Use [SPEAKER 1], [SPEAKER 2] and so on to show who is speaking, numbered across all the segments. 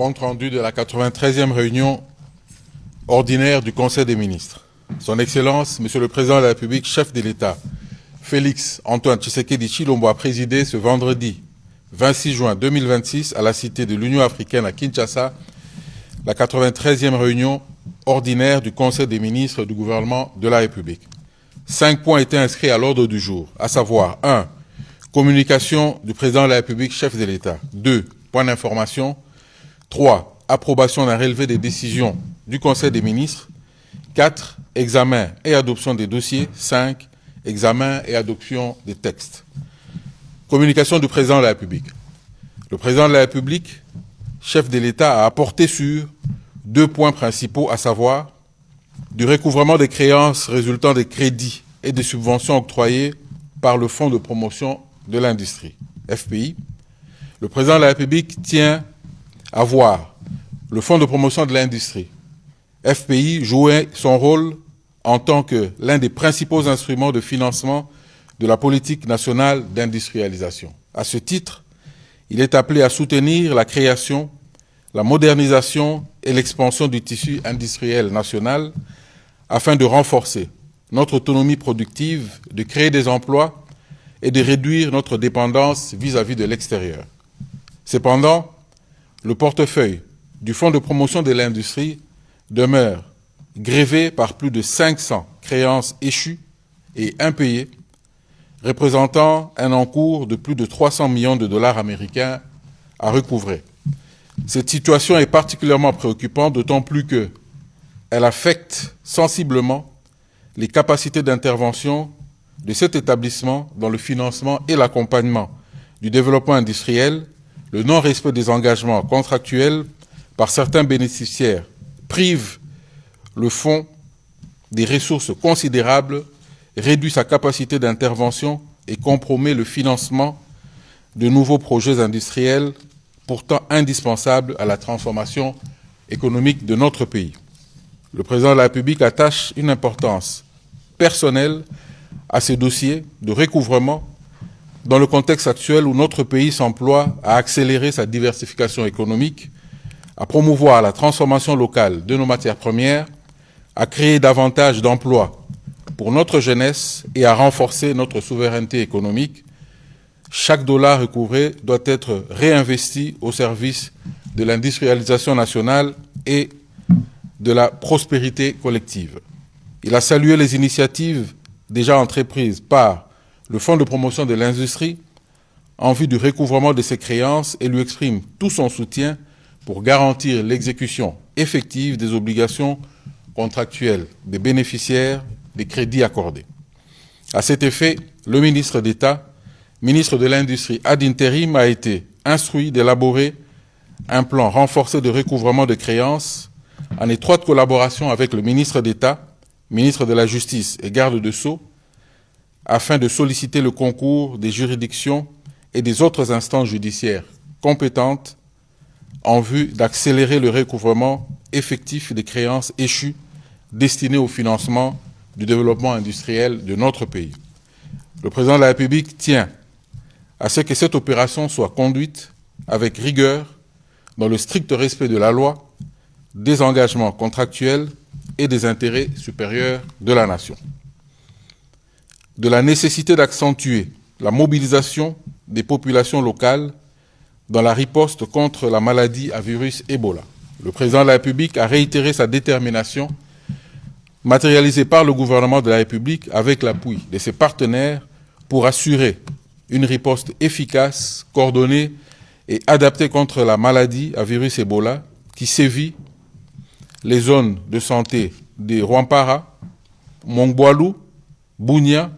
[SPEAKER 1] Compte rendu de la 93e réunion ordinaire du Conseil des ministres. Son Excellence, Monsieur le Président de la République, chef de l'État, Félix Antoine Tshisekedi Tshilombo a présidé ce vendredi 26 juin 2026 à la Cité de l'Union africaine à Kinshasa la 93e réunion ordinaire du Conseil des ministres du gouvernement de la République. 5 points étaient inscrits à l'ordre du jour, à savoir 1. Communication du Président de la République, chef de l'État. 2. Point d'information. 3. Approbation d'un relevé des décisions du Conseil des ministres. 4. Examen et adoption des dossiers. 5. Examen et adoption des textes. Communication du Président de la République. Le Président de la République, chef de l'État, a apporté sur 2 points principaux, à savoir du recouvrement des créances résultant des crédits et des subventions octroyées par le Fonds de promotion de l'industrie, FPI. Le Président de la République tient à voir le Fonds de promotion de l'industrie, FPI, jouer son rôle en tant que l'un des principaux instruments de financement de la politique nationale d'industrialisation. À ce titre, il est appelé à soutenir la création, la modernisation et l'expansion du tissu industriel national afin de renforcer notre autonomie productive, de créer des emplois et de réduire notre dépendance vis-à-vis de l'extérieur. Cependant, le portefeuille du Fonds de promotion de l'industrie demeure grévé par plus de 500 créances échues et impayées, représentant un encours de plus de 300 millions de dollars américains à recouvrer. Cette situation est particulièrement préoccupante, d'autant plus qu'elle affecte sensiblement les capacités d'intervention de cet établissement dans le financement et l'accompagnement du développement industriel. Le non-respect des engagements contractuels par certains bénéficiaires prive le fonds des ressources considérables, réduit sa capacité d'intervention et compromet le financement de nouveaux projets industriels pourtant indispensables à la transformation économique de notre pays. Le Président de la République attache une importance personnelle à ces dossiers de recouvrement dans le contexte actuel où notre pays s'emploie à accélérer sa diversification économique, à promouvoir la transformation locale de nos matières premières, à créer davantage d'emplois pour notre jeunesse et à renforcer notre souveraineté économique. Chaque dollar recouvré doit être réinvesti au service de l'industrialisation nationale et de la prospérité collective. Il a salué les initiatives déjà entreprises par le Fonds de promotion de l'industrie en vue du recouvrement de ses créances et lui exprime tout son soutien pour garantir l'exécution effective des obligations contractuelles des bénéficiaires des crédits accordés. À cet effet, le ministre d'État, ministre de l'Industrie ad intérim, a été instruit d'élaborer un plan renforcé de recouvrement de créances en étroite collaboration avec le ministre d'État, ministre de la Justice et garde de Sceaux, afin de solliciter le concours des juridictions et des autres instances judiciaires compétentes en vue d'accélérer le recouvrement effectif des créances échues destinées au financement du développement industriel de notre pays. Le Président de la République tient à ce que cette opération soit conduite avec rigueur, dans le strict respect de la loi, des engagements contractuels et des intérêts supérieurs de la nation. De la nécessité d'accentuer la mobilisation des populations locales dans la riposte contre la maladie à virus Ebola. Le Président de la République a réitéré sa détermination, matérialisée par le gouvernement de la République avec l'appui de ses partenaires pour assurer une riposte efficace, coordonnée et adaptée contre la maladie à virus Ebola qui sévit les zones de santé de Rwampara, Mongboalou, Bunia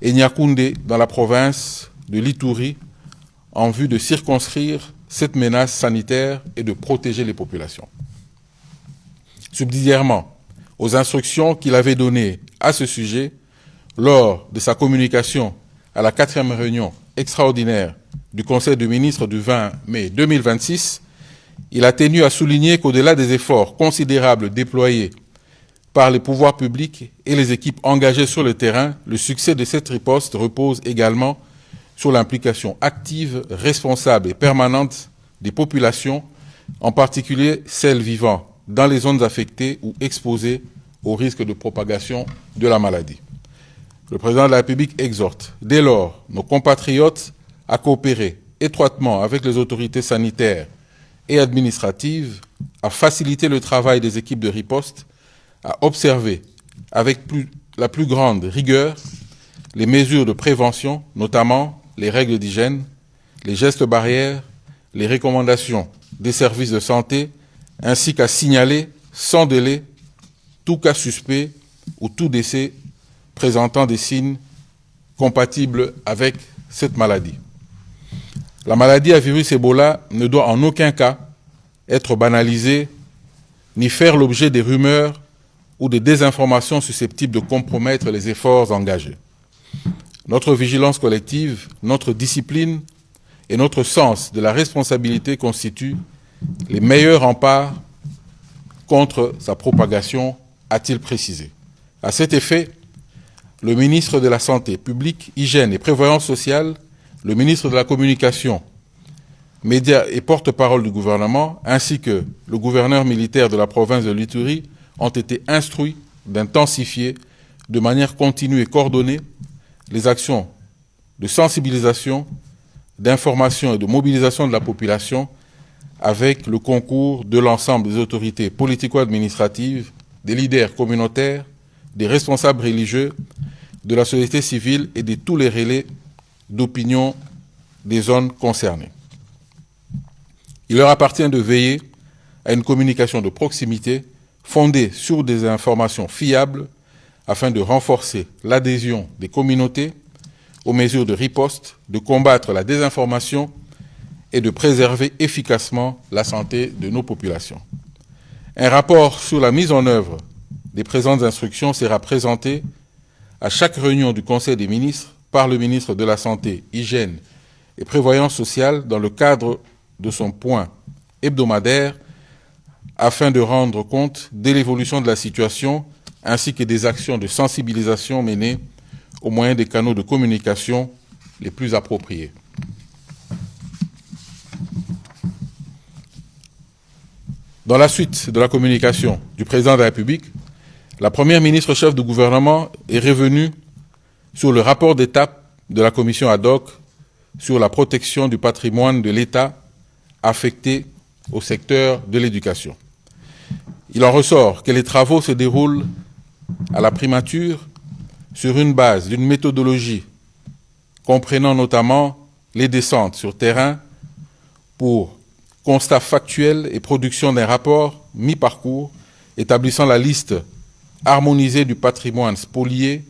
[SPEAKER 1] et Nyakoundé dans la province de l'Ituri en vue de circonscrire cette menace sanitaire et de protéger les populations. Subsidiairement aux instructions qu'il avait données à ce sujet lors de sa communication à la 4e réunion extraordinaire du Conseil des ministres du 20 mai 2026, il a tenu à souligner qu'au-delà des efforts considérables déployés par les pouvoirs publics et les équipes engagées sur le terrain, le succès de cette riposte repose également sur l'implication active, responsable et permanente des populations en particulier celles vivant dans les zones affectées ou exposées au risque de propagation de la maladie. Le président de la République exhorte dès lors nos compatriotes à coopérer étroitement avec les autorités sanitaires et administratives, à faciliter le travail des équipes de riposte, à observer avec la plus grande rigueur les mesures de prévention, notamment les règles d'hygiène, les gestes barrières, les recommandations des services de santé, ainsi qu'à signaler sans délai tout cas suspect ou tout décès présentant des signes compatibles avec cette maladie. La maladie à virus Ebola ne doit en aucun cas être banalisée ni faire l'objet des rumeurs ou des désinformations susceptibles de compromettre les efforts engagés. Notre vigilance collective, notre discipline et notre sens de la responsabilité constituent les meilleurs remparts contre sa propagation, a-t-il précisé. À cet effet, le ministre de la Santé publique, Hygiène et Prévoyance sociale, le ministre de la Communication, Médias et porte-parole du gouvernement, ainsi que le gouverneur militaire de la province de l'Ituri ont été instruits d'intensifier de manière continue et coordonnée les actions de sensibilisation, d'information et de mobilisation de la population avec le concours de l'ensemble des autorités politico-administratives, des leaders communautaires, des responsables religieux, de la société civile et de tous les relais d'opinion des zones concernées. Il leur appartient de veiller à une communication de proximité fondée sur des informations fiables afin de renforcer l'adhésion des communautés aux mesures de riposte, de combattre la désinformation et de préserver efficacement la santé de nos populations. Un rapport sur la mise en œuvre des présentes instructions sera présenté à chaque réunion du Conseil des ministres par le ministre de la Santé, Hygiène et Prévoyance sociale dans le cadre de son point hebdomadaire afin de rendre compte de l'évolution de la situation ainsi que des actions de sensibilisation menées au moyen des canaux de communication les plus appropriés. Dans la suite de la communication du président de la République, la première ministre chef du gouvernement est revenue sur le rapport d'étape de la commission ad hoc sur la protection du patrimoine de l'État affecté au secteur de l'éducation. Il en ressort que les travaux se déroulent à la primature sur une base d'une méthodologie comprenant notamment les descentes sur terrain pour constat factuel et production d'un rapport mi-parcours établissant la liste harmonisée du patrimoine spolié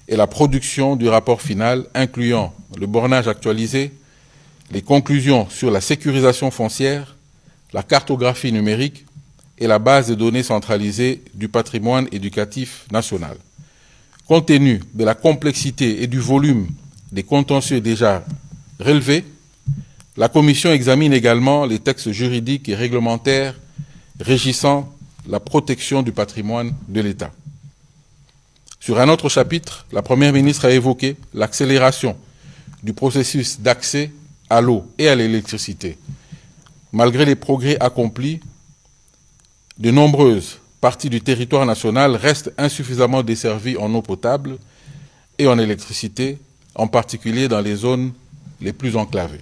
[SPEAKER 1] et la production du rapport final incluant le bornage actualisé, les conclusions sur la sécurisation foncière, la cartographie numérique et la base de données centralisée du patrimoine éducatif national. Compte tenu de la complexité et du volume des contentieux déjà relevés, la Commission examine également les textes juridiques et réglementaires régissant la protection du patrimoine de l'État. Sur un autre chapitre, la Première ministre a évoqué l'accélération du processus d'accès à l'eau et à l'électricité. Malgré les progrès accomplis, de nombreuses parties du territoire national restent insuffisamment desservies en eau potable et en électricité, en particulier dans les zones les plus enclavées.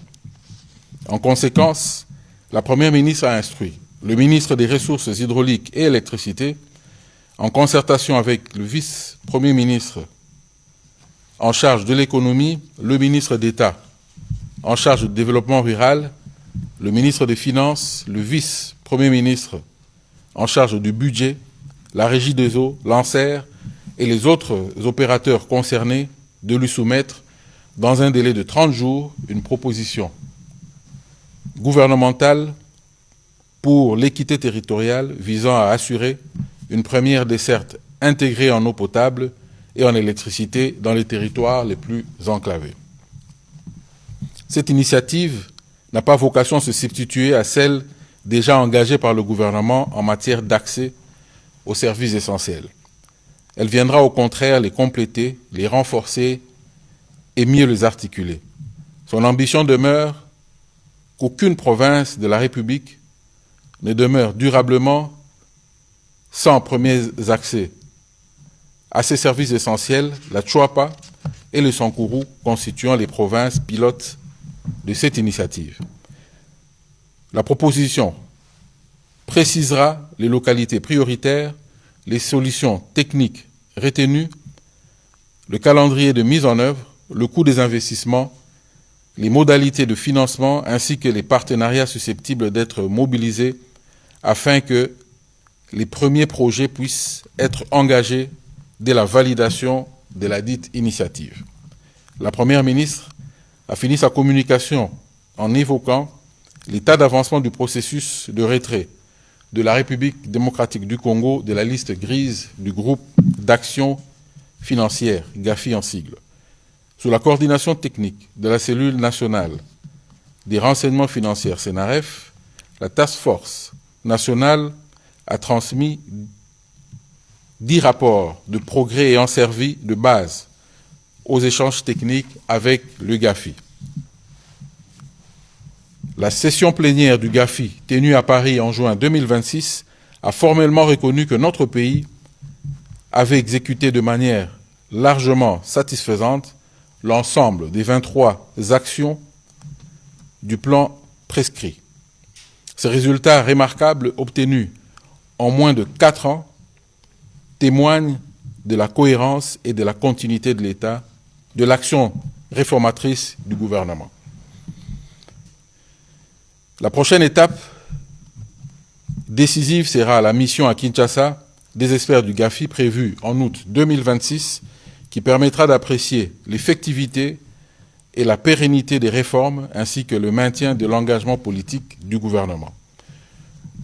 [SPEAKER 1] En conséquence, la Première ministre a instruit le ministre des Ressources hydrauliques et électricité, en concertation avec le vice-premier ministre en charge de l'économie, le ministre d'État en charge du développement rural, le ministre des Finances, le vice-premier ministre en charge du budget, la régie des eaux, l'ANSER et les autres opérateurs concernés de lui soumettre, dans un délai de 30 jours, une proposition gouvernementale pour l'équité territoriale visant à assurer une première desserte intégrée en eau potable et en électricité dans les territoires les plus enclavés. Cette initiative n'a pas vocation à se substituer à celle déjà engagée par le gouvernement en matière d'accès aux services essentiels. Elle viendra au contraire les compléter, les renforcer et mieux les articuler. Son ambition demeure qu'aucune province de la République ne demeure durablement sans premiers accès à ces services essentiels, la Chuapa et le Sankourou constituant les provinces pilotes de cette initiative. La proposition précisera les localités prioritaires, les solutions techniques retenues, le calendrier de mise en œuvre, le coût des investissements, les modalités de financement ainsi que les partenariats susceptibles d'être mobilisés afin que les premiers projets puissent être engagés dès la validation de la dite initiative. La Première ministre a fini sa communication en évoquant l'état d'avancement du processus de retrait de la République démocratique du Congo de la liste grise du groupe d'action financière, GAFI en sigle. Sous la coordination technique de la cellule nationale des renseignements financiers CNRF, la Task Force nationale a transmis 10 rapports de progrès ayant servi de base aux échanges techniques avec le GAFI. La session plénière du GAFI, tenue à Paris en juin 2026, a formellement reconnu que notre pays avait exécuté de manière largement satisfaisante l'ensemble des 23 actions du plan prescrit. Ces résultats remarquables obtenus en moins de 4 ans témoignent de la cohérence et de la continuité de l'État, de l'action réformatrice du gouvernement. La prochaine étape décisive sera la mission à Kinshasa des experts du GAFI prévue en août 2026 qui permettra d'apprécier l'effectivité et la pérennité des réformes ainsi que le maintien de l'engagement politique du gouvernement.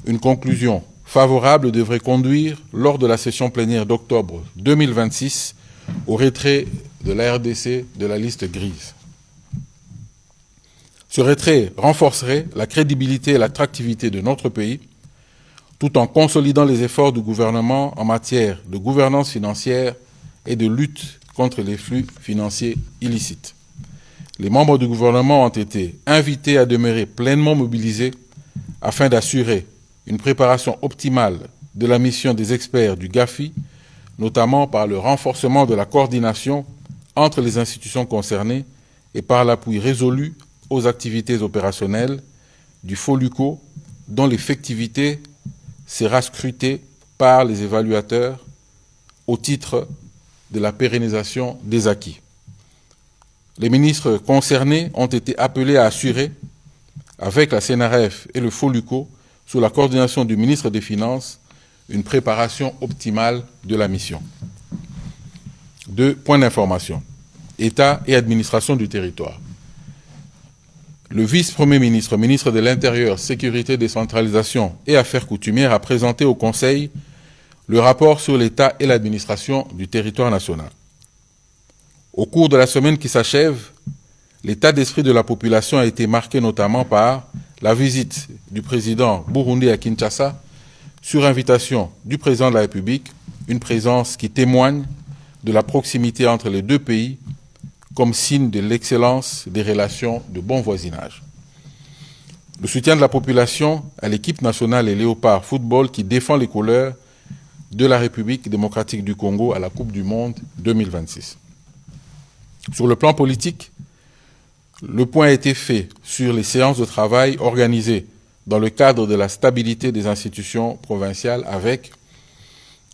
[SPEAKER 1] Une conclusion favorable devrait conduire, lors de la session plénière d'octobre 2026, au retrait de la RDC de la liste grise. Ce retrait renforcerait la crédibilité et l'attractivité de notre pays, tout en consolidant les efforts du gouvernement en matière de gouvernance financière et de lutte contre les flux financiers illicites. Les membres du gouvernement ont été invités à demeurer pleinement mobilisés afin d'assurer une préparation optimale de la mission des experts du GAFI, notamment par le renforcement de la coordination entre les institutions concernées et par l'appui résolu aux activités opérationnelles du FOLUCO, dont l'effectivité sera scrutée par les évaluateurs au titre de la pérennisation des acquis. Les ministres concernés ont été appelés à assurer, avec la CNRF et le FOLUCO, sous la coordination du ministre des Finances, une préparation optimale de la mission. 2 points d'information. État et administration du territoire. Le vice-premier ministre, ministre de l'Intérieur, Sécurité, Décentralisation et Affaires coutumières a présenté au Conseil le rapport sur l'État et l'administration du territoire national. Au cours de la semaine qui s'achève, l'état d'esprit de la population a été marqué notamment par la visite du président Burundi à Kinshasa sur invitation du président de la République, une présence qui témoigne de la proximité entre les deux pays comme signe de l'excellence des relations de bon voisinage. Le soutien de la population à l'équipe nationale et Léopard Football qui défend les couleurs de la République démocratique du Congo à la Coupe du Monde 2026. Sur le plan politique, le point a été fait sur les séances de travail organisées dans le cadre de la stabilité des institutions provinciales avec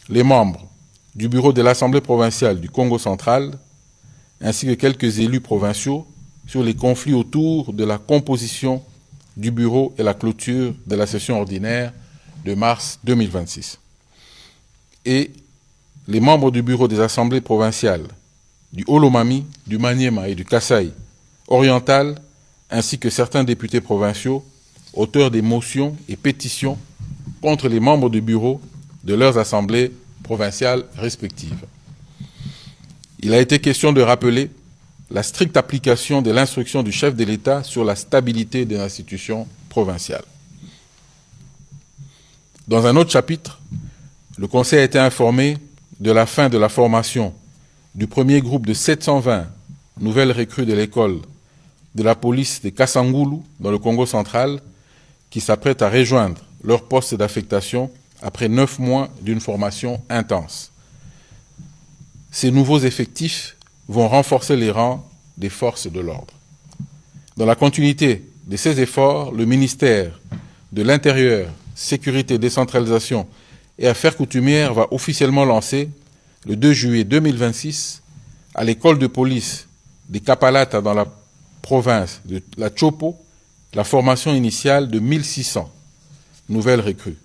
[SPEAKER 1] les membres du bureau de l'Assemblée provinciale du Congo central ainsi que quelques élus provinciaux sur les conflits autour de la composition du bureau et la clôture de la session ordinaire de mars 2026. Et les membres du bureau des assemblées provinciales du Haut-Lomami, du Maniema et du Kasaï oriental, ainsi que certains députés provinciaux, auteurs des motions et pétitions contre les membres du bureau de leurs assemblées provinciales respectives. Il a été question de rappeler la stricte application de l'instruction du chef de l'État sur la stabilité des institutions provinciales. Dans un autre chapitre, le Conseil a été informé de la fin de la formation du premier groupe de 720 nouvelles recrues de l'école de la police de Kassangoulou dans le Congo central qui s'apprête à rejoindre leur poste d'affectation après 9 mois d'une formation intense. Ces nouveaux effectifs vont renforcer les rangs des forces de l'ordre. Dans la continuité de ces efforts, le ministère de l'Intérieur, Sécurité, Décentralisation et Affaires coutumières va officiellement lancer, le 2 juillet 2026, à l'école de police de Kapalata dans la province de la Chopo, la formation initiale de 1600 nouvelles recrues.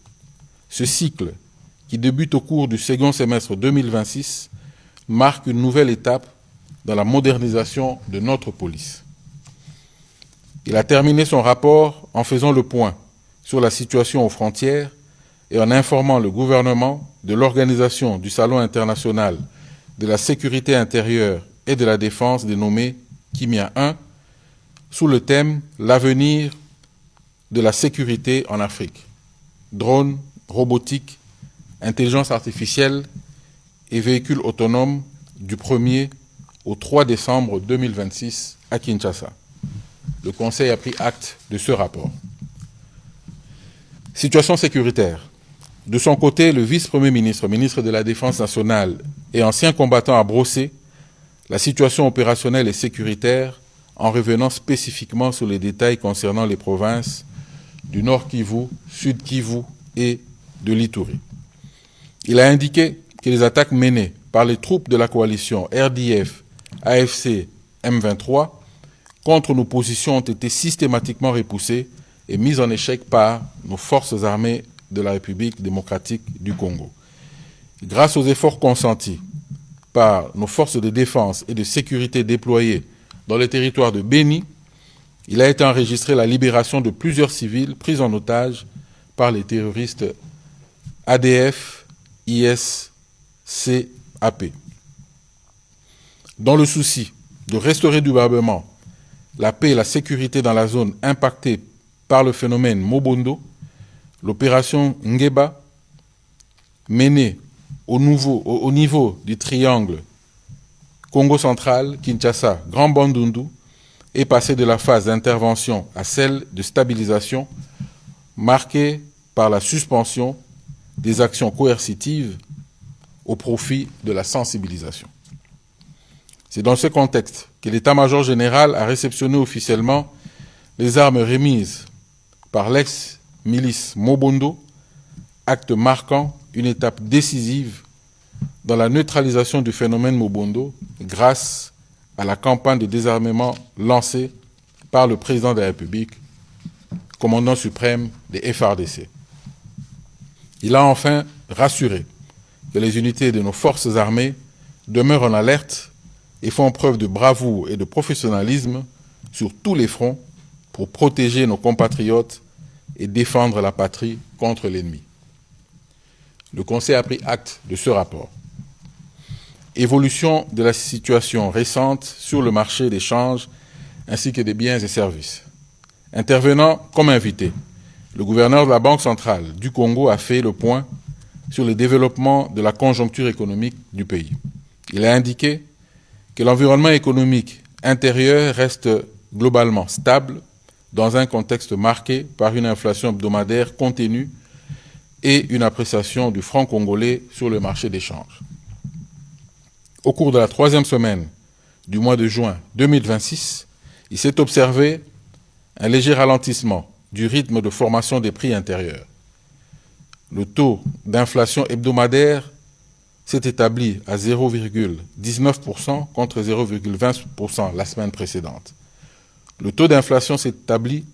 [SPEAKER 1] Ce cycle, qui débute au cours du second semestre 2026, marque une nouvelle étape dans la modernisation de notre police. Il a terminé son rapport en faisant le point sur la situation aux frontières et en informant le gouvernement de l'organisation du Salon international de la sécurité intérieure et de la défense dénommé Kimia 1 sous le thème « L'avenir de la sécurité en Afrique. Drones, robotique, intelligence artificielle et véhicules autonomes du 1er au 3 décembre 2026 à Kinshasa. Le Conseil a pris acte de ce rapport. Situation sécuritaire. De son côté, le vice-premier ministre, ministre de la Défense nationale et ancien combattant a brossé la situation opérationnelle et sécuritaire en revenant spécifiquement sur les détails concernant les provinces du Nord Kivu, Sud Kivu et de l'Ituri. Il a indiqué que les attaques menées par les troupes de la coalition RDF, AFC, M23 contre nos positions ont été systématiquement repoussées et mises en échec par nos forces armées de la République démocratique du Congo. Grâce aux efforts consentis par nos forces de défense et de sécurité déployées dans le territoire de Béni, il a été enregistré la libération de plusieurs civils pris en otage par les terroristes ADF, IS, CAP. Dans le souci de restaurer durablement la paix et la sécurité dans la zone impactée par le phénomène Mobondo, l'opération Ngeba, menée au niveau du triangle Congo central, Kinshasa, Grand Bandundu, est passée de la phase d'intervention à celle de stabilisation, marquée par la suspension des actions coercitives au profit de la sensibilisation. C'est dans ce contexte que l'état-major général a réceptionné officiellement les armes remises par l'ex-milice Mobondo, acte marquant une étape décisive dans la neutralisation du phénomène Mobondo grâce à la campagne de désarmement lancée par le président de la République, commandant suprême des FARDC. Il a enfin rassuré que les unités de nos forces armées demeurent en alerte et font preuve de bravoure et de professionnalisme sur tous les fronts pour protéger nos compatriotes et défendre la patrie contre l'ennemi. Le Conseil a pris acte de ce rapport. Évolution de la situation récente sur le marché des changes ainsi que des biens et services. Intervenant comme invité, le gouverneur de la Banque centrale du Congo a fait le point sur le développement de la conjoncture économique du pays. Il a indiqué que l'environnement économique intérieur reste globalement stable dans un contexte marqué par une inflation hebdomadaire contenue et une appréciation du franc congolais sur le marché des changes. Au cours de la troisième semaine du mois de juin 2026, il s'est observé un léger ralentissement du rythme de formation des prix intérieurs. Le taux d'inflation hebdomadaire s'est établi à 0,19% contre 0,20% la semaine précédente. Le taux d'inflation s'est établi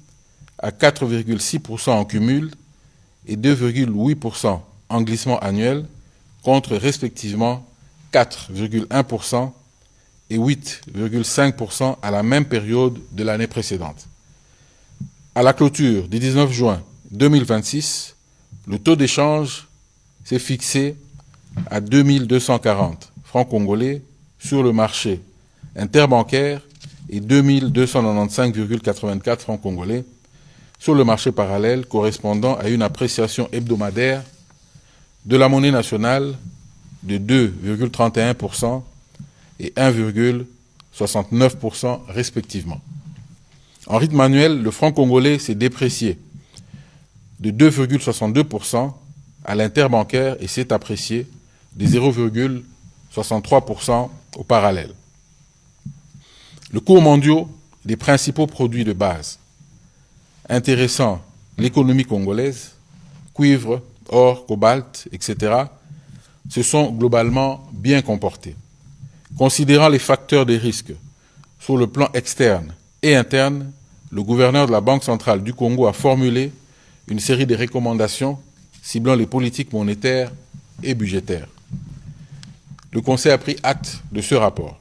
[SPEAKER 1] à 4,6% en cumul et 2,8% en glissement annuel contre respectivement 4,1% et 8,5% à la même période de l'année précédente. À la clôture du 19 juin 2026, le taux d'échange s'est fixé à 2240 francs congolais sur le marché interbancaire et 2295,84 francs congolais sur le marché parallèle, correspondant à une appréciation hebdomadaire de la monnaie nationale de 2,31% et 1,69% respectivement. En rythme annuel, le franc congolais s'est déprécié de 2,62% à l'interbancaire et s'est apprécié de 0,63% au parallèle. Le cours mondial des principaux produits de base intéressant l'économie congolaise, cuivre, or, cobalt, etc., se sont globalement bien comportés. Considérant les facteurs de risque sur le plan externe et interne, le gouverneur de la Banque centrale du Congo a formulé une série de recommandations ciblant les politiques monétaires et budgétaires. Le Conseil a pris acte de ce rapport.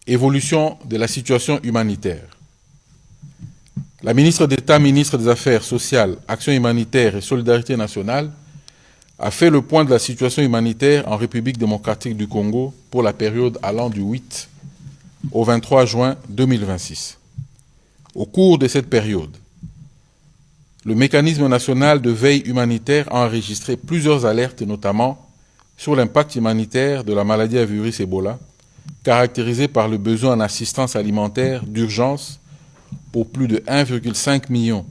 [SPEAKER 1] Évolution de la situation humanitaire. La ministre d'État, ministre des Affaires sociales, Action humanitaire et Solidarité nationale a fait le point de la situation humanitaire en République démocratique du Congo pour la période allant du 8 au 23 juin 2026. Au cours de cette période, le mécanisme national de veille humanitaire a enregistré plusieurs alertes, notamment sur l'impact humanitaire de la maladie à virus Ebola, caractérisée par le besoin en assistance alimentaire d'urgence pour plus de 1,5 million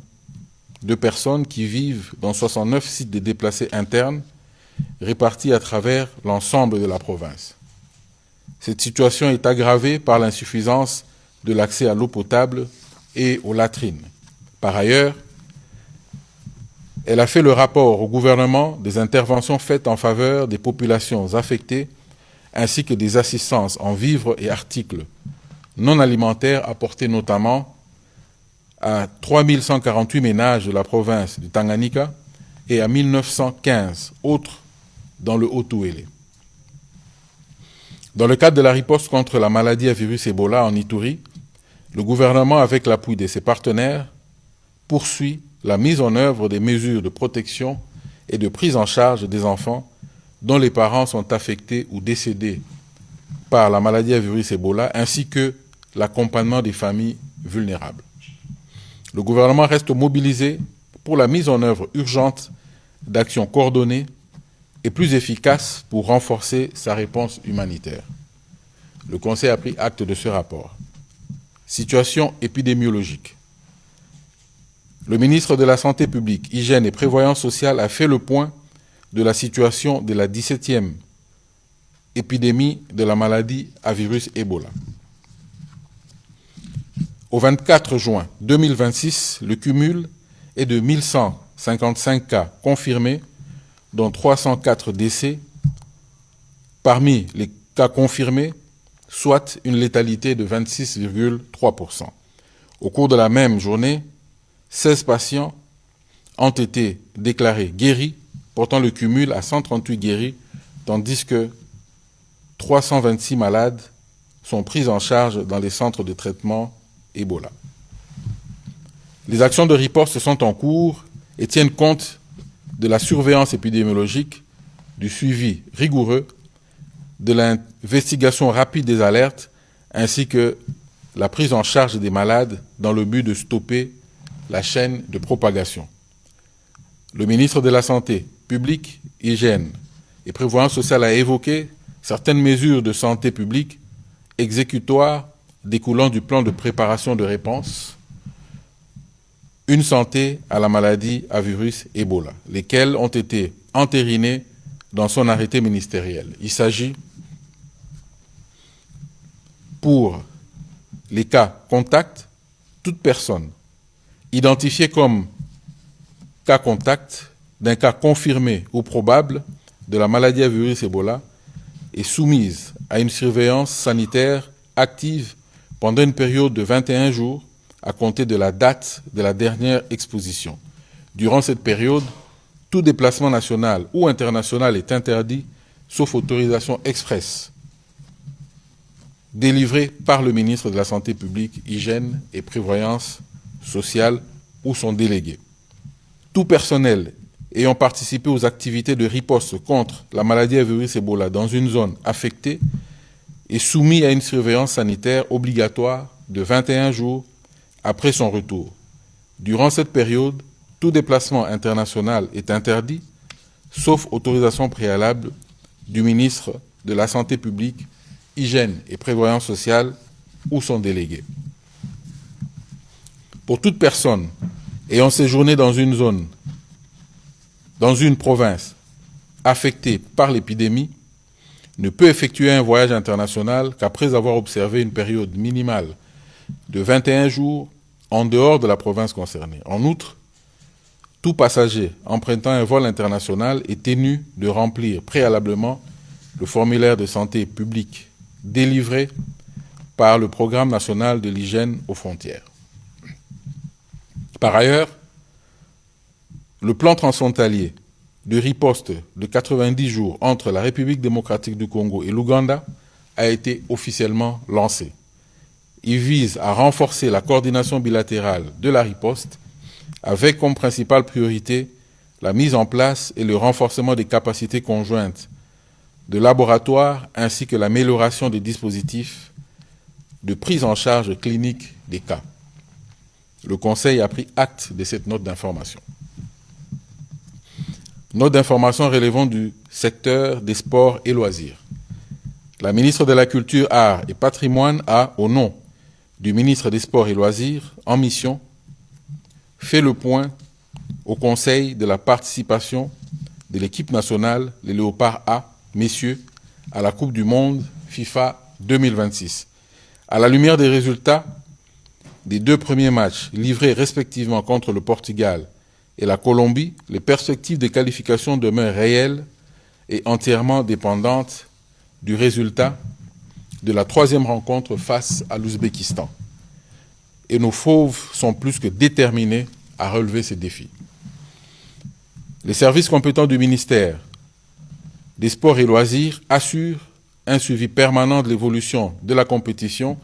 [SPEAKER 1] de personnes qui vivent dans 69 sites de déplacés internes répartis à travers l'ensemble de la province. Cette situation est aggravée par l'insuffisance de l'accès à l'eau potable et aux latrines. Par ailleurs, elle a fait le rapport au gouvernement des interventions faites en faveur des populations affectées ainsi que des assistances en vivres et articles non alimentaires apportés notamment à 3148 ménages de la province du Tanganyika et à 1915 autres dans le Haut-Touélé. Dans le cadre de la riposte contre la maladie à virus Ebola en Ituri, le gouvernement, avec l'appui de ses partenaires, poursuit la mise en œuvre des mesures de protection et de prise en charge des enfants dont les parents sont affectés ou décédés par la maladie à virus Ebola, ainsi que l'accompagnement des familles vulnérables. Le gouvernement reste mobilisé pour la mise en œuvre urgente d'actions coordonnées et plus efficaces pour renforcer sa réponse humanitaire. Le Conseil a pris acte de ce rapport. Situation épidémiologique. Le ministre de la Santé publique, Hygiène et Prévoyance sociale a fait le point de la situation de la 17e épidémie de la maladie à virus Ebola. Au 24 juin 2026, le cumul est de 1155 cas confirmés, dont 304 décès. Parmi les cas confirmés, soit une létalité de 26,3%. Au cours de la même journée, 16 patients ont été déclarés guéris, portant le cumul à 138 guéris, tandis que 326 malades sont pris en charge dans les centres de traitement Ebola. Les actions de riposte sont en cours et tiennent compte de la surveillance épidémiologique, du suivi rigoureux, de l'investigation rapide des alertes, ainsi que la prise en charge des malades dans le but de stopper la chaîne de propagation. Le ministre de la Santé publique, Hygiène et Prévoyance sociale a évoqué certaines mesures de santé publique exécutoires découlant du plan de préparation de réponse Une santé à la maladie à virus Ebola, lesquelles ont été entérinées dans son arrêté ministériel. Il s'agit, pour les cas contacts, toute personne identifiée comme cas contact d'un cas confirmé ou probable de la maladie à virus Ebola est soumise à une surveillance sanitaire active pendant une période de 21 jours à compter de la date de la dernière exposition. Durant cette période, tout déplacement national ou international est interdit, sauf autorisation expresse délivrée par le ministre de la Santé publique, Hygiène et Prévoyance sociale ou son délégué. Tout personnel ayant participé aux activités de riposte contre la maladie à virus Ebola dans une zone affectée est soumis à une surveillance sanitaire obligatoire de 21 jours après son retour. Durant cette période, tout déplacement international est interdit, sauf autorisation préalable du ministre de la Santé publique, Hygiène et Prévoyance sociale ou son délégué. Pour toute personne ayant séjourné dans une zone, dans une province affectée par l'épidémie, ne peut effectuer un voyage international qu'après avoir observé une période minimale de 21 jours en dehors de la province concernée. En outre, tout passager empruntant un vol international est tenu de remplir préalablement le formulaire de santé publique délivré par le Programme national de l'hygiène aux frontières. Par ailleurs, le plan transfrontalier de riposte de 90 jours entre la République démocratique du Congo et l'Ouganda a été officiellement lancé. Il vise à renforcer la coordination bilatérale de la riposte avec comme principale priorité la mise en place et le renforcement des capacités conjointes de laboratoires ainsi que l'amélioration des dispositifs de prise en charge clinique des cas. Le Conseil a pris acte de cette note d'information. Note d'information relevant du secteur des sports et loisirs. La ministre de la Culture, Arts et Patrimoine a, au nom du ministre des Sports et Loisirs, en mission, fait le point au Conseil de la participation de l'équipe nationale, les Léopards A, messieurs, à la Coupe du Monde FIFA 2026. À la lumière des résultats des deux premiers matchs livrés respectivement contre le Portugal et la Colombie, les perspectives de qualification demeurent réelles et entièrement dépendantes du résultat de la troisième rencontre face à l'Ouzbékistan. Et nos fauves sont plus que déterminés à relever ces défis. Les services compétents du ministère des Sports et Loisirs assurent un suivi permanent de l'évolution de la compétition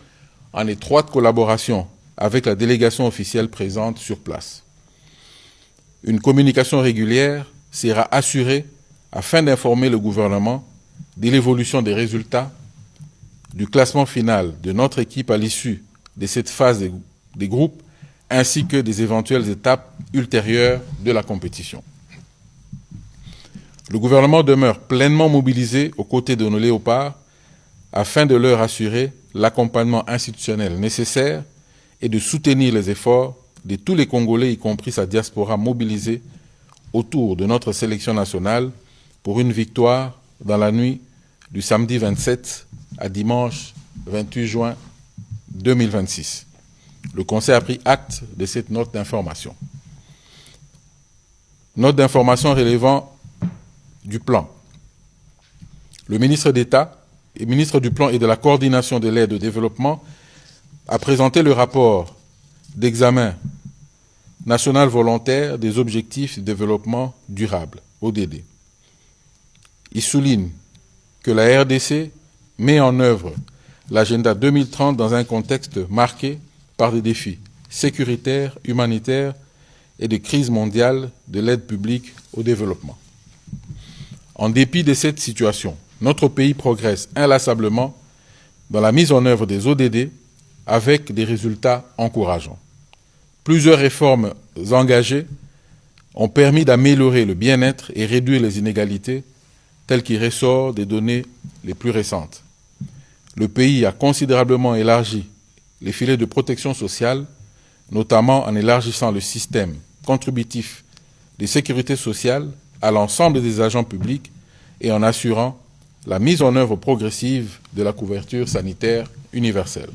[SPEAKER 1] en étroite collaboration avec la délégation officielle présente sur place. Une communication régulière sera assurée afin d'informer le gouvernement de l'évolution des résultats du classement final de notre équipe à l'issue de cette phase des groupes ainsi que des éventuelles étapes ultérieures de la compétition. Le gouvernement demeure pleinement mobilisé aux côtés de nos léopards afin de leur assurer l'accompagnement institutionnel nécessaire et de soutenir les efforts de tous les Congolais, y compris sa diaspora mobilisée autour de notre sélection nationale pour une victoire dans la nuit du samedi 27 à dimanche 28 juin 2026. Le Conseil a pris acte de cette note d'information. Note d'information relevant du plan. Le ministre d'État et ministre du Plan et de la Coordination de l'aide au développement a présenté le rapport d'examen national volontaire des objectifs de développement durable, ODD. Il souligne que la RDC met en œuvre l'agenda 2030 dans un contexte marqué par des défis sécuritaires, humanitaires et de crise mondiale de l'aide publique au développement. En dépit de cette situation, notre pays progresse inlassablement dans la mise en œuvre des ODD avec des résultats encourageants. Plusieurs réformes engagées ont permis d'améliorer le bien-être et réduire les inégalités tel qu'il ressort des données les plus récentes. Le pays a considérablement élargi les filets de protection sociale, notamment en élargissant le système contributif de sécurité sociale à l'ensemble des agents publics et en assurant la mise en œuvre progressive de la couverture sanitaire universelle.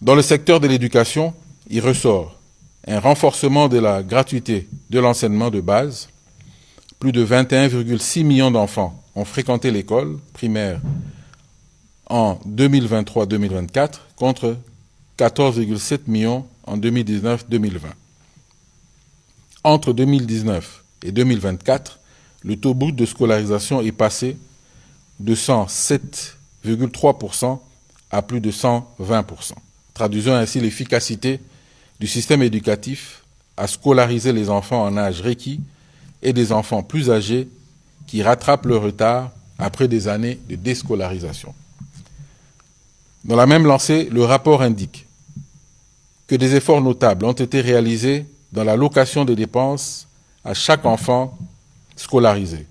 [SPEAKER 1] Dans le secteur de l'éducation, il ressort un renforcement de la gratuité de l'enseignement de base. Plus de 21,6 millions d'enfants ont fréquenté l'école primaire en 2023-2024 contre 14,7 millions en 2019-2020. Entre 2019 et 2024, le taux brut de scolarisation est passé de 107,3% à plus de 120%, traduisant ainsi l'efficacité du système éducatif à scolariser les enfants en âge requis et des enfants plus âgés qui rattrapent leur retard après des années de déscolarisation. Dans la même lancée, le rapport indique que des efforts notables ont été réalisés dans l'allocation des dépenses à chaque enfant scolarisé.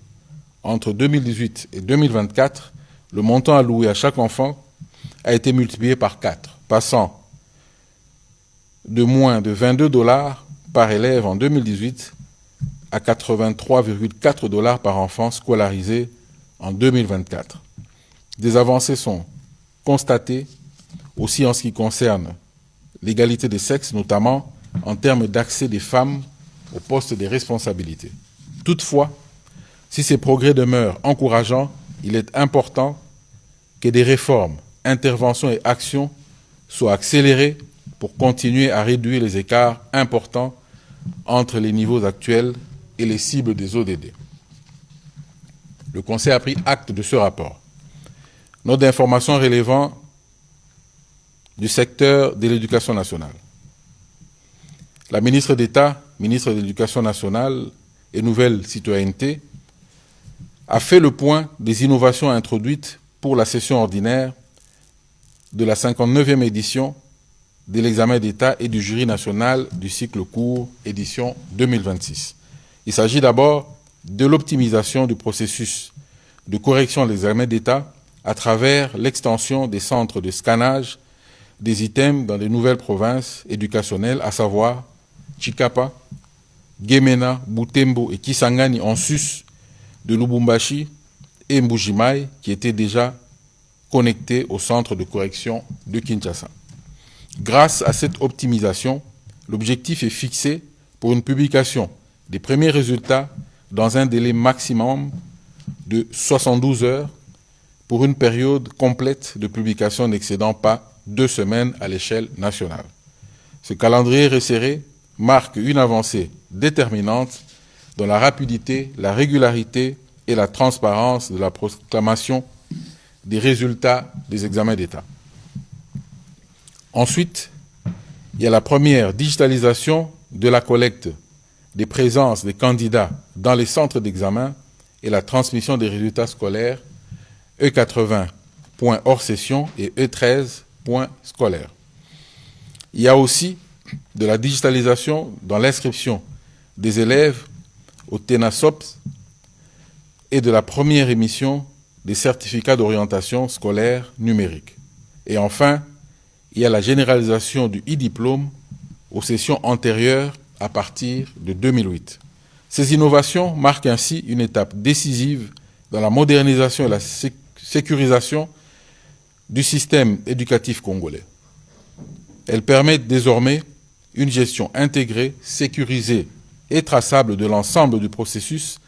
[SPEAKER 1] Entre 2018 et 2024, le montant alloué à chaque enfant a été multiplié par 4, passant de moins de $22 par élève en 2018 à 83,4 $ par enfant scolarisé en 2024. Des avancées sont constatées aussi en ce qui concerne l'égalité des sexes, notamment en termes d'accès des femmes aux postes de responsabilité. Toutefois, si ces progrès demeurent encourageants, il est important que des réformes, interventions et actions soient accélérées pour continuer à réduire les écarts importants entre les niveaux actuels et les cibles des ODD. Le Conseil a pris acte de ce rapport. Note d'information relevant du secteur de l'éducation nationale. La ministre d'État, ministre de l'Éducation nationale et Nouvelle Citoyenneté, a fait le point des innovations introduites pour la session ordinaire de la 59e édition de l'examen d'État et du jury national du cycle court édition 2026. Il s'agit d'abord de l'optimisation du processus de correction de l'examen d'État à travers l'extension des centres de scannage des items dans les nouvelles provinces éducationnelles, à savoir Chikapa, Gemena, Butembo et Kisangani en sus de Lubumbashi et Mbujimaï, qui étaient déjà connectés au centre de correction de Kinshasa. Grâce à cette optimisation, l'objectif est fixé pour une publication des premiers résultats dans un délai maximum de 72 heures pour une période complète de publication n'excédant pas 2 semaines à l'échelle nationale. Ce calendrier resserré marque une avancée déterminante dans la rapidité, la régularité et la transparence de la proclamation des résultats des examens d'État. Ensuite, il y a la première digitalisation de la collecte des présences des candidats dans les centres d'examen et la transmission des résultats scolaires E80 points hors session et E13 points scolaires. Il y a aussi de la digitalisation dans l'inscription des élèves au TENASOPS et de la première émission des certificats d'orientation scolaire numérique. Et enfin, il y a la généralisation du e-diplôme aux sessions antérieures à partir de 2008. Ces innovations marquent ainsi une étape décisive dans la modernisation et la sécurisation du système éducatif congolais. Elles permettent désormais une gestion intégrée, sécurisée et traçable de l'ensemble du processus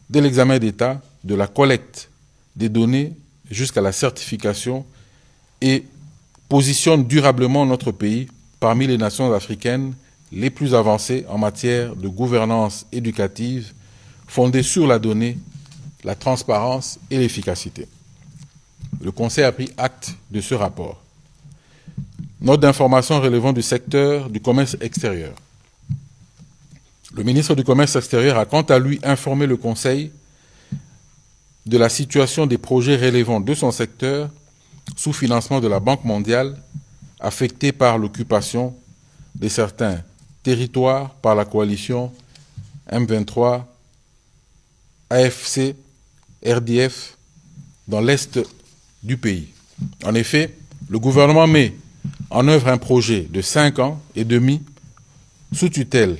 [SPEAKER 1] de l'examen d'État, de la collecte des données jusqu'à la certification et positionne durablement notre pays parmi les nations africaines les plus avancées en matière de gouvernance éducative fondée sur la donnée, la transparence et l'efficacité. Le Conseil a pris acte de ce rapport. Note d'information relevant du secteur du commerce extérieur. Le ministre du Commerce extérieur a quant à lui informé le Conseil de la situation des projets relevant de son secteur sous financement de la Banque mondiale affectés par l'occupation de certains territoires par la coalition M23, AFC, RDF dans l'est du pays. En effet, le gouvernement met en œuvre un projet de 5 ans et demi sous tutelle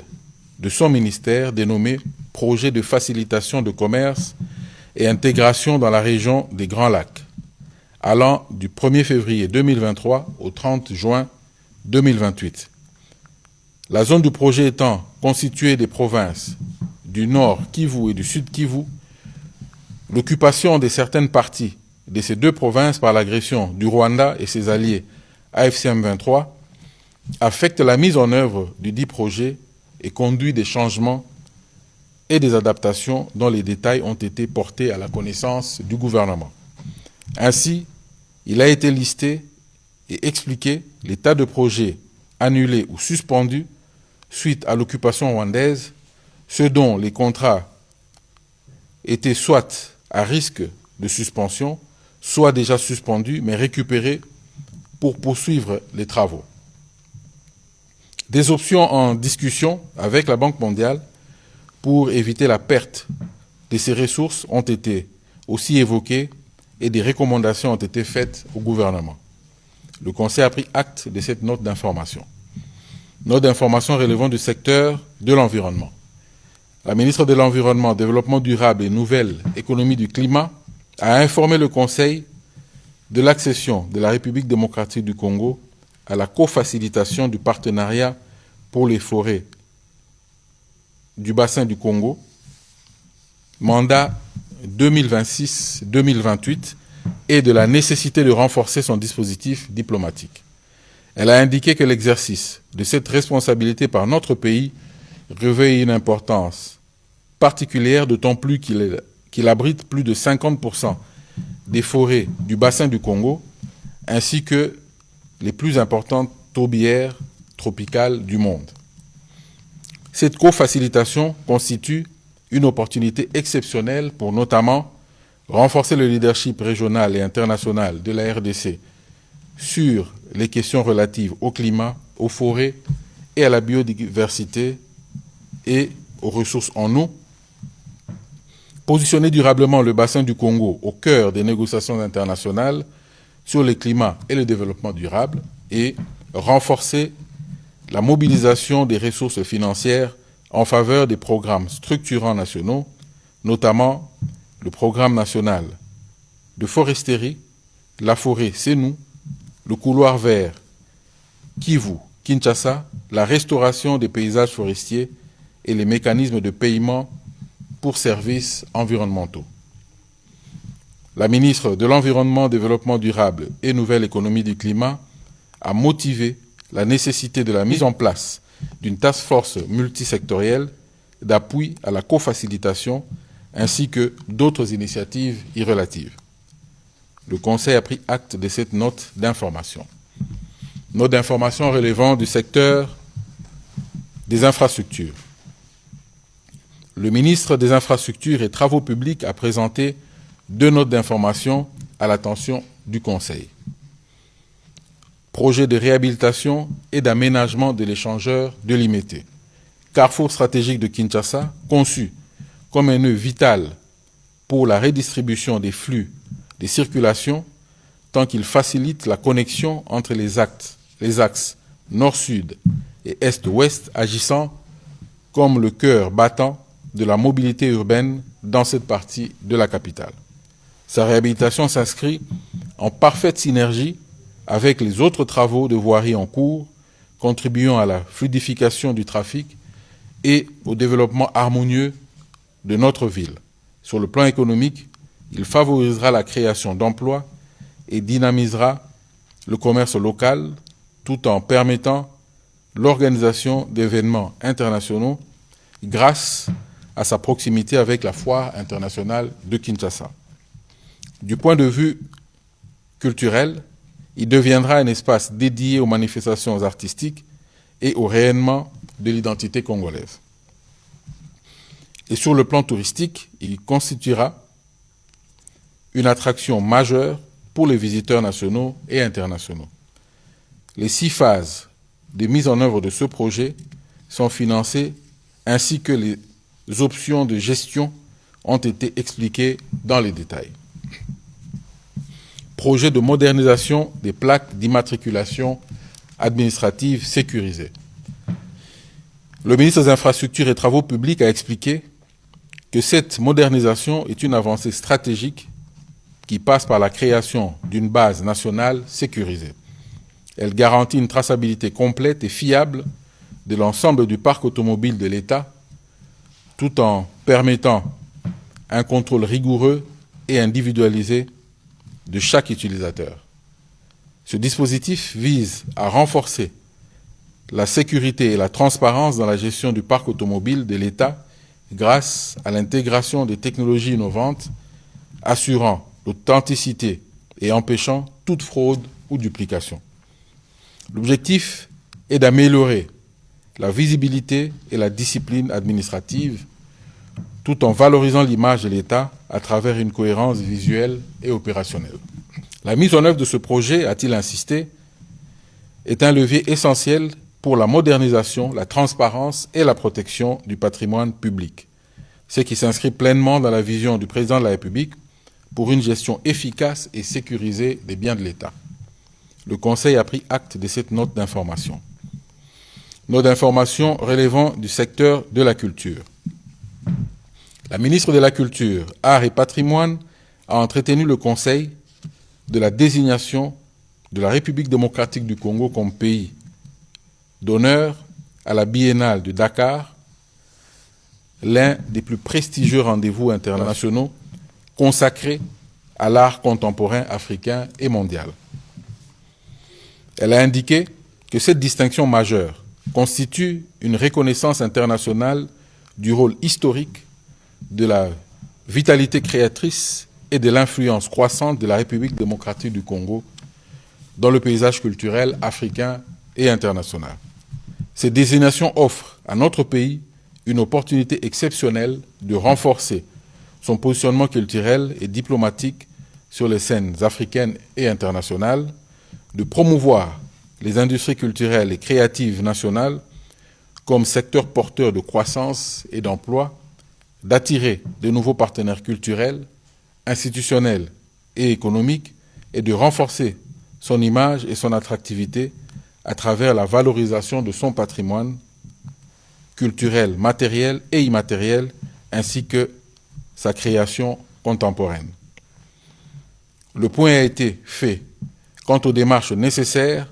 [SPEAKER 1] de son ministère dénommé Projet de facilitation de commerce et intégration dans la région des Grands Lacs, allant du 1er février 2023 au 30 juin 2028. La zone du projet étant constituée des provinces du Nord Kivu et du Sud Kivu, l'occupation de certaines parties de ces deux provinces par l'agression du Rwanda et ses alliés AFC M23 affecte la mise en œuvre du dit projet et conduit des changements et des adaptations dont les détails ont été portés à la connaissance du gouvernement. Ainsi, il a été listé et expliqué l'état de projet annulé ou suspendu suite à l'occupation rwandaise, ceux dont les contrats étaient soit à risque de suspension, soit déjà suspendus mais récupérés pour poursuivre les travaux. Des options en discussion avec la Banque mondiale pour éviter la perte de ces ressources ont été aussi évoquées et des recommandations ont été faites au gouvernement. Le Conseil a pris acte de cette note d'information. Note d'information relevant du secteur de l'environnement. La ministre de l'Environnement, Développement durable et Nouvelle Économie du Climat a informé le Conseil de l'accession de la République démocratique du Congo à la cofacilitation du partenariat pour les forêts du bassin du Congo, mandat 2026-2028, et de la nécessité de renforcer son dispositif diplomatique. Elle a indiqué que l'exercice de cette responsabilité par notre pays revêt une importance particulière, d'autant plus qu'il abrite plus de 50% des forêts du bassin du Congo, ainsi que les plus importantes tourbières tropicales du monde. Cette co-facilitation constitue une opportunité exceptionnelle pour notamment renforcer le leadership régional et international de la RDC sur les questions relatives au climat, aux forêts et à la biodiversité et aux ressources en eau, positionner durablement le bassin du Congo au cœur des négociations internationales sur le climat et le développement durable et renforcer la mobilisation des ressources financières en faveur des programmes structurants nationaux, notamment le programme national de foresterie, la forêt c'est nous, le couloir vert Kivu, Kinshasa, la restauration des paysages forestiers et les mécanismes de paiement pour services environnementaux. La ministre de l'Environnement, Développement durable et Nouvelle Économie du Climat a motivé la nécessité de la mise en place d'une task force multisectorielle d'appui à la cofacilitation ainsi que d'autres initiatives y relatives. Le Conseil a pris acte de cette note d'information. Note d'information relevant du secteur des infrastructures. Le ministre des Infrastructures et Travaux publics a présenté 2 notes d'information à l'attention du Conseil. Projet de réhabilitation et d'aménagement de l'échangeur de Limete, carrefour stratégique de Kinshasa, conçu comme un nœud vital pour la redistribution des flux de circulation, tant qu'il facilite la connexion entre les axes nord-sud et est-ouest, agissant comme le cœur battant de la mobilité urbaine dans cette partie de la capitale. Sa réhabilitation s'inscrit en parfaite synergie avec les autres travaux de voirie en cours, contribuant à la fluidification du trafic et au développement harmonieux de notre ville. Sur le plan économique, il favorisera la création d'emplois et dynamisera le commerce local tout en permettant l'organisation d'événements internationaux grâce à sa proximité avec la foire internationale de Kinshasa. Du point de vue culturel, il deviendra un espace dédié aux manifestations artistiques et au rayonnement de l'identité congolaise. Et sur le plan touristique, il constituera une attraction majeure pour les visiteurs nationaux et internationaux. Les 6 phases de mise en œuvre de ce projet sont financées ainsi que les options de gestion ont été expliquées dans les détails. Projet de modernisation des plaques d'immatriculation administrative sécurisées. Le ministre des Infrastructures et Travaux publics a expliqué que cette modernisation est une avancée stratégique qui passe par la création d'une base nationale sécurisée. Elle garantit une traçabilité complète et fiable de l'ensemble du parc automobile de l'État, tout en permettant un contrôle rigoureux et individualisé de chaque utilisateur. Ce dispositif vise à renforcer la sécurité et la transparence dans la gestion du parc automobile de l'État grâce à l'intégration des technologies innovantes assurant l'authenticité et empêchant toute fraude ou duplication. L'objectif est d'améliorer la visibilité et la discipline administrative tout en valorisant l'image de l'État à travers une cohérence visuelle et opérationnelle. La mise en œuvre de ce projet, a-t-il insisté, est un levier essentiel pour la modernisation, la transparence et la protection du patrimoine public, ce qui s'inscrit pleinement dans la vision du président de la République pour une gestion efficace et sécurisée des biens de l'État. Le Conseil a pris acte de cette note d'information. notes d'information relevant du secteur de la culture. La ministre de la Culture, Arts et Patrimoine a entretenu le Conseil de la désignation de la République démocratique du Congo comme pays d'honneur à la Biennale de Dakar, l'un des plus prestigieux rendez-vous internationaux consacrés à l'art contemporain africain et mondial. Elle a indiqué que cette distinction majeure constitue une reconnaissance internationale du rôle historique, de la vitalité créatrice et de l'influence croissante de la République démocratique du Congo dans le paysage culturel africain et international. Cette désignation offre à notre pays une opportunité exceptionnelle de renforcer son positionnement culturel et diplomatique sur les scènes africaines et internationales, de promouvoir les industries culturelles et créatives nationales comme secteur porteur de croissance et d'emploi, d'attirer de nouveaux partenaires culturels, institutionnels et économiques et de renforcer son image et son attractivité à travers la valorisation de son patrimoine culturel, matériel et immatériel, ainsi que sa création contemporaine. Le point a été fait quant aux démarches nécessaires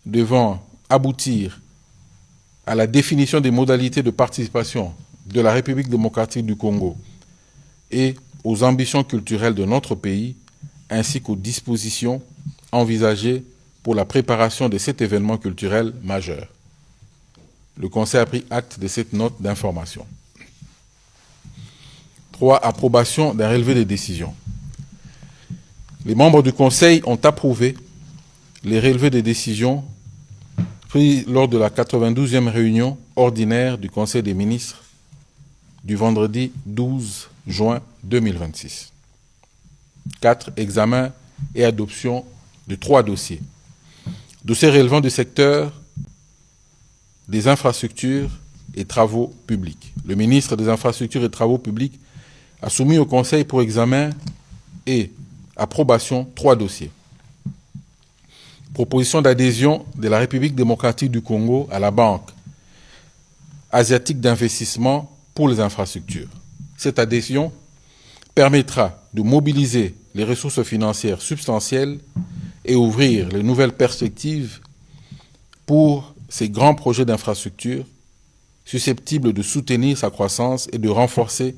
[SPEAKER 1] devant aboutir à la définition des modalités de participation de la République démocratique du Congo et aux ambitions culturelles de notre pays, ainsi qu'aux dispositions envisagées pour la préparation de cet événement culturel majeur. Le Conseil a pris acte de cette note d'information. 3. Approbation d'un relevé des décisions. Les membres du Conseil ont approuvé les relevés des décisions pris lors de la 92e réunion ordinaire du Conseil des ministres du vendredi 12 juin 2026. 4. Examen et adoption de 3 dossiers. Dossiers relevant du secteur des infrastructures et travaux publics. Le ministre des Infrastructures et Travaux publics a soumis au Conseil pour examen et approbation 3 dossiers. Proposition d'adhésion de la République démocratique du Congo à la Banque asiatique d'investissement pour les infrastructures. Cette adhésion permettra de mobiliser les ressources financières substantielles et ouvrir les nouvelles perspectives pour ces grands projets d'infrastructures susceptibles de soutenir sa croissance et de renforcer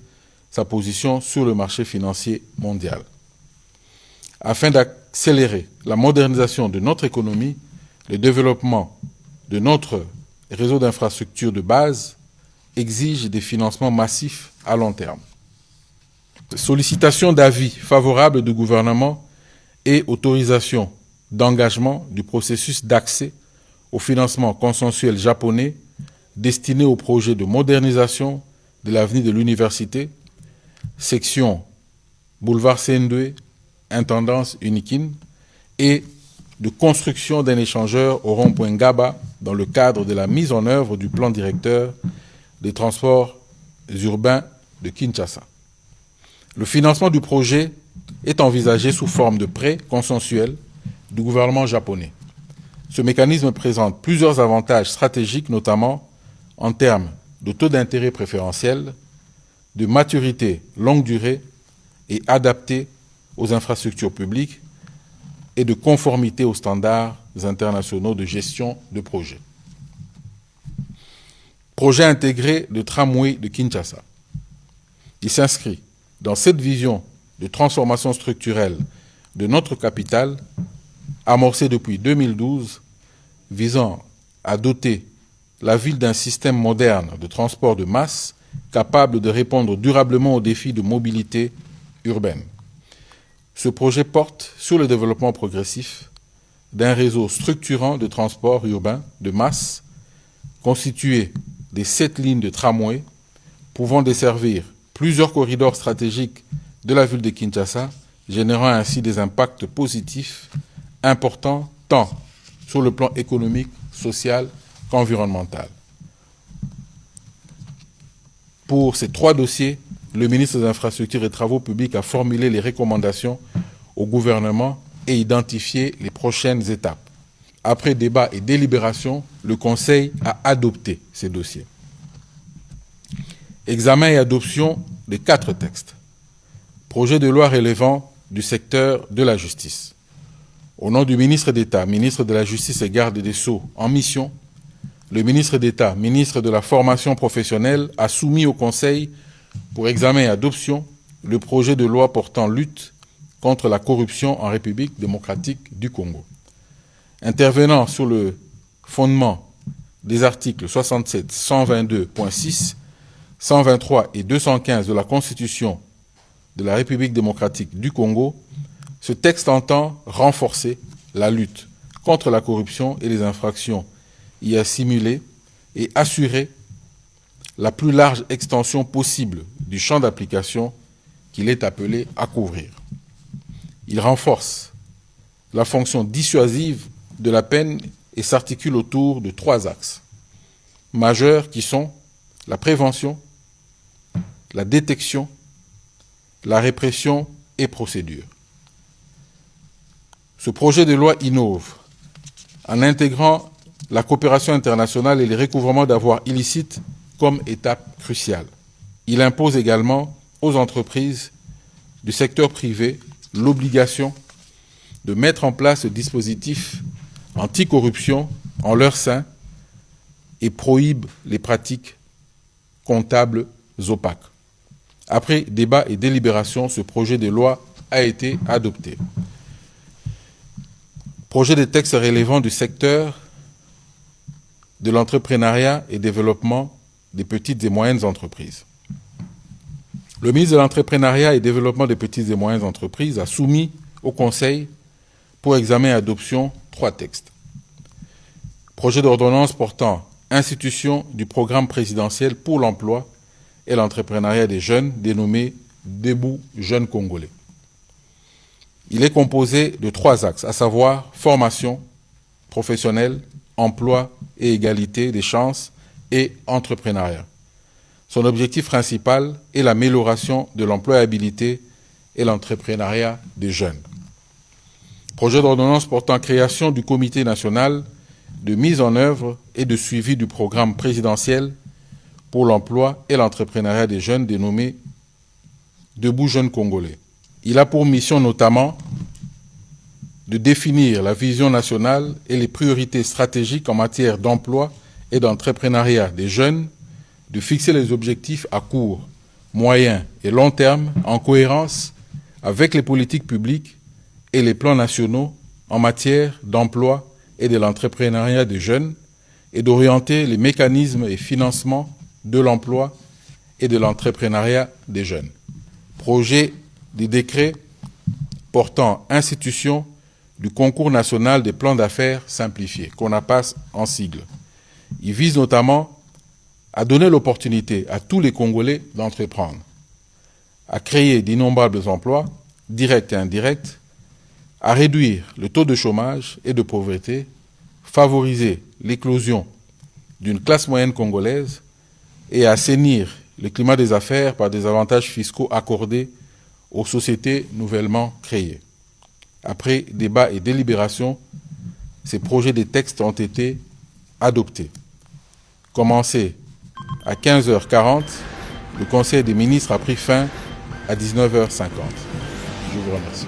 [SPEAKER 1] sa position sur le marché financier mondial. Afin d'accélérer la modernisation de notre économie, le développement de notre réseau d'infrastructures de base exige des financements massifs à long terme. Sollicitation d'avis favorables du gouvernement et autorisation d'engagement du processus d'accès au financement consensuel japonais destiné au projet de modernisation de l'avenue de l'université, section boulevard Sendwe, intendance Unikin, et de construction d'un échangeur au rond-point Gaba dans le cadre de la mise en œuvre du plan directeur des transports urbains de Kinshasa. Le financement du projet est envisagé sous forme de prêt consensuel du gouvernement japonais. Ce mécanisme présente plusieurs avantages stratégiques, notamment en termes de taux d'intérêt préférentiel, de maturité longue durée et adapté aux infrastructures publiques et de conformité aux standards internationaux de gestion de projets. Projet intégré de tramway de Kinshasa. Il s'inscrit dans cette vision de transformation structurelle de notre capitale, amorcée depuis 2012, visant à doter la ville d'un système moderne de transport de masse capable de répondre durablement aux défis de mobilité urbaine. Ce projet porte sur le développement progressif d'un réseau structurant de transport urbain de masse constitué des 7 lignes de tramway pouvant desservir plusieurs corridors stratégiques de la ville de Kinshasa, générant ainsi des impacts positifs importants tant sur le plan économique, social qu'environnemental. Pour ces 3 dossiers, le ministre des Infrastructures et Travaux publics a formulé les recommandations au gouvernement et identifié les prochaines étapes. Après débat et délibération, le Conseil a adopté ces dossiers. Examen et adoption des 4 textes. Projet de loi relevant du secteur de la justice. Au nom du ministre d'État, ministre de la Justice et garde des Sceaux en mission, le ministre d'État, ministre de la Formation professionnelle, a soumis au Conseil pour examen et adoption le projet de loi portant lutte contre la corruption en République démocratique du Congo. Intervenant sur le fondement des articles 67, 122.6, 123 et 215 de la Constitution de la République démocratique du Congo, ce texte entend renforcer la lutte contre la corruption et les infractions y assimilées et assurer la plus large extension possible du champ d'application qu'il est appelé à couvrir. Il renforce la fonction dissuasive de la peine et s'articule autour de 3 axes majeurs qui sont la prévention, la détection, la répression et procédure. Ce projet de loi innove en intégrant la coopération internationale et les recouvrements d'avoirs illicites comme étape cruciale. Il impose également aux entreprises du secteur privé l'obligation de mettre en place ce dispositif anticorruption en leur sein et prohibe les pratiques comptables opaques. Après débat et délibération, ce projet de loi a été adopté. Projet de texte relevant du secteur de l'entrepreneuriat et développement des petites et moyennes entreprises. Le ministre de l'Entrepreneuriat et développement des petites et moyennes entreprises a soumis au Conseil pour examen et adoption 3 textes. Projet d'ordonnance portant institution du programme présidentiel pour l'emploi et l'entrepreneuriat des jeunes, dénommé Debout Jeunes Congolais. Il est composé de 3 axes, à savoir formation professionnelle, emploi et égalité des chances et entrepreneuriat. Son objectif principal est l'amélioration de l'employabilité et l'entrepreneuriat des jeunes. Projet d'ordonnance portant création du Comité national de mise en œuvre et de suivi du programme présidentiel pour l'emploi et l'entrepreneuriat des jeunes dénommé Debout Jeunes Congolais. Il a pour mission notamment de définir la vision nationale et les priorités stratégiques en matière d'emploi et d'entrepreneuriat des jeunes, de fixer les objectifs à court, moyen et long terme en cohérence avec les politiques publiques et les plans nationaux en matière d'emploi et de l'entrepreneuriat des jeunes et d'orienter les mécanismes et financements de l'emploi et de l'entrepreneuriat des jeunes. Projet de décret portant institution du concours national des plans d'affaires simplifiés, qu'on appelle en sigle. Il vise notamment à donner l'opportunité à tous les Congolais d'entreprendre, à créer d'innombrables emplois, directs et indirects, à réduire le taux de chômage et de pauvreté, favoriser l'éclosion d'une classe moyenne congolaise et à assainir le climat des affaires par des avantages fiscaux accordés aux sociétés nouvellement créées. Après débat et délibération, ces projets de textes ont été adoptés. Commencé à 15h40, le Conseil des ministres a pris fin à 19h50. Je vous remercie.